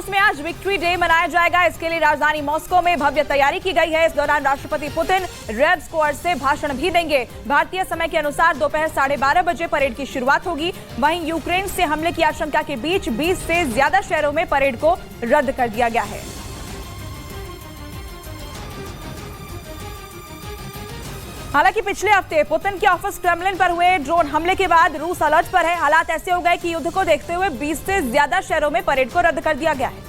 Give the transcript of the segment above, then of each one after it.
रूस में आज विक्ट्री डे मनाया जाएगा। इसके लिए राजधानी मॉस्को में भव्य तैयारी की गई है। इस दौरान राष्ट्रपति पुतिन रेड स्क्वाड से भाषण भी देंगे। भारतीय समय के अनुसार दोपहर 12:30 बजे परेड की शुरुआत होगी। वहीं यूक्रेन से हमले की आशंका के बीच 20 से ज्यादा शहरों में परेड को रद्द कर दिया गया है। हालांकि पिछले हफ्ते पुतिन के ऑफिस क्रेमलिन पर हुए ड्रोन हमले के बाद रूस अलर्ट पर है। हालात ऐसे हो गए कि युद्ध को देखते हुए 20 से ज्यादा शहरों में परेड को रद्द कर दिया गया है,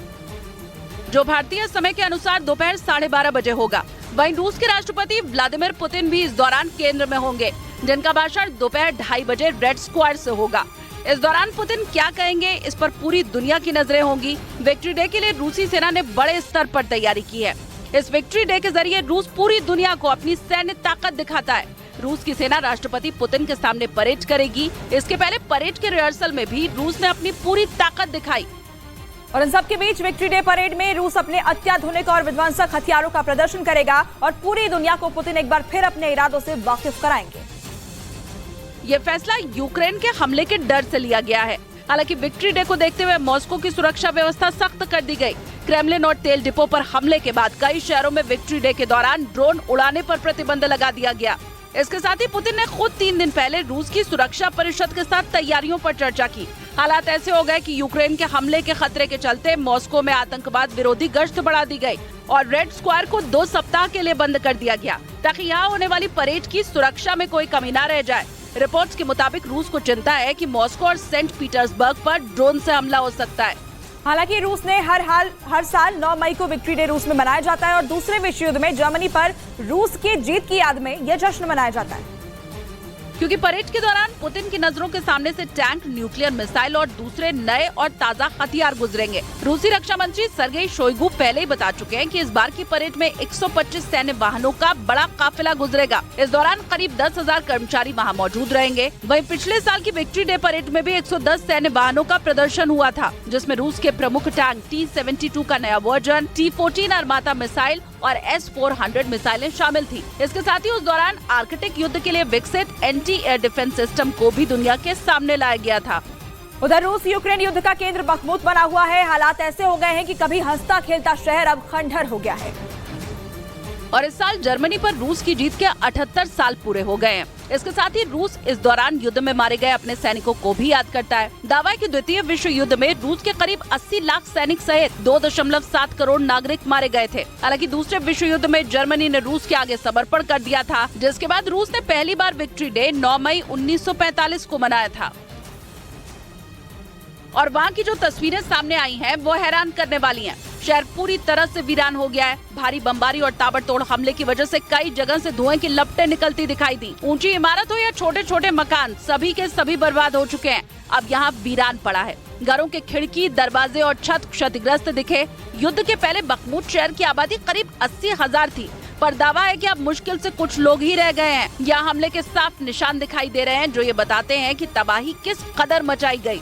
जो भारतीय समय के अनुसार दोपहर 12:30 बजे होगा। वहीं रूस के राष्ट्रपति व्लादिमीर पुतिन भी इस दौरान केंद्र में होंगे, जिनका भाषण दोपहर 2:30 बजे रेड स्क्वाड से होगा। इस दौरान पुतिन क्या कहेंगे, इस पर पूरी दुनिया की नजरें होंगी। विक्ट्री डे के लिए रूसी सेना ने बड़े स्तर पर तैयारी की है। इस विक्ट्री डे के जरिए रूस पूरी दुनिया को अपनी सैन्य ताकत दिखाता है। रूस की सेना राष्ट्रपति पुतिन के सामने परेड करेगी। इसके पहले परेड के रिहर्सल में भी रूस ने अपनी पूरी ताकत दिखाई। और इन सब के बीच विक्ट्री डे परेड में रूस अपने अत्याधुनिक और विध्वंसक हथियारों का प्रदर्शन करेगा और पूरी दुनिया को पुतिन एक बार फिर अपने इरादों से वाकिफ कराएंगे। ये फैसला यूक्रेन के हमले के डर से लिया गया है। हालांकि विक्ट्री डे को देखते हुए मॉस्को की सुरक्षा व्यवस्था सख्त कर दी गई। क्रेमलिन और तेल डिपो पर हमले के बाद कई शहरों में विक्ट्री डे के दौरान ड्रोन उड़ाने पर प्रतिबंध लगा दिया गया। इसके साथ ही पुतिन ने खुद 3 दिन पहले रूस की सुरक्षा परिषद के साथ तैयारियों पर चर्चा की। हालात ऐसे हो गए कि यूक्रेन के हमले के खतरे के चलते मॉस्को में आतंकवाद विरोधी गश्त बढ़ा दी गई और रेड स्क्वायर को 2 सप्ताह के लिए बंद कर दिया गया, ताकि यहाँ होने वाली परेड की सुरक्षा में कोई कमी न रह जाए। रिपोर्ट्स के मुताबिक रूस को चिंता है कि मॉस्को और सेंट पीटर्सबर्ग पर ड्रोन से हमला हो सकता है। हालांकि रूस ने हर साल 9 मई को विक्ट्री डे रूस में मनाया जाता है और दूसरे विश्व युद्ध में जर्मनी पर रूस की जीत की याद में यह जश्न मनाया जाता है, क्योंकि परेड के दौरान पुतिन की नजरों के सामने से टैंक, न्यूक्लियर मिसाइल और दूसरे नए और ताज़ा हथियार गुजरेंगे। रूसी रक्षा मंत्री सर्गेई शोइगु पहले ही बता चुके हैं कि इस बार की परेड में 125 सैन्य वाहनों का बड़ा काफिला गुजरेगा। इस दौरान करीब 10,000 कर्मचारी वहां मौजूद रहेंगे। वहीं पिछले साल की विक्ट्री डे परेड में भी 110 सैन्य वाहनों का प्रदर्शन हुआ था, जिसमें रूस के प्रमुख टैंक T-72 का नया वर्जन, T-14 अरमाता मिसाइल और S-400 मिसाइलें शामिल थी। इसके साथ ही उस दौरान आर्कटिक युद्ध के लिए विकसित एंटी एयर डिफेंस सिस्टम को भी दुनिया के सामने लाया गया था। उधर रूस यूक्रेन युद्ध का केंद्र बखमुत बना हुआ है। हालात ऐसे हो गए हैं कि कभी हंसता खेलता शहर अब खंडहर हो गया है। और इस साल जर्मनी पर रूस की जीत के 78 साल पूरे हो गए हैं। इसके साथ ही रूस इस दौरान युद्ध में मारे गए अपने सैनिकों को भी याद करता है। दावा है कि द्वितीय विश्व युद्ध में रूस के करीब 80 लाख सैनिक सहित 2.7 करोड़ नागरिक मारे गए थे। हालांकि दूसरे विश्व युद्ध में जर्मनी ने रूस के आगे समर्पण कर दिया था, जिसके बाद रूस ने पहली बार विक्ट्री डे 9 मई 1945 को मनाया था। और वहाँ की जो तस्वीरें सामने आई हैं, वो हैरान करने वाली हैं। शहर पूरी तरह से वीरान हो गया है। भारी बमबारी और ताबड़तोड़ हमले की वजह से कई जगह से धुएं की लपटें निकलती दिखाई दी। ऊंची इमारत हो या छोटे छोटे मकान, सभी के सभी बर्बाद हो चुके हैं। अब यहाँ वीरान पड़ा है। घरों के खिड़की, दरवाजे और छत क्षतिग्रस्त दिखे। युद्ध के पहले बखमुत शहर की आबादी करीब 80,000 थी, पर दावा है कि अब मुश्किल से कुछ लोग ही रह गए हैं। यहाँ हमले के साफ निशान दिखाई दे रहे हैं, जो ये बताते हैं कि तबाही किस कदर मचाई गई।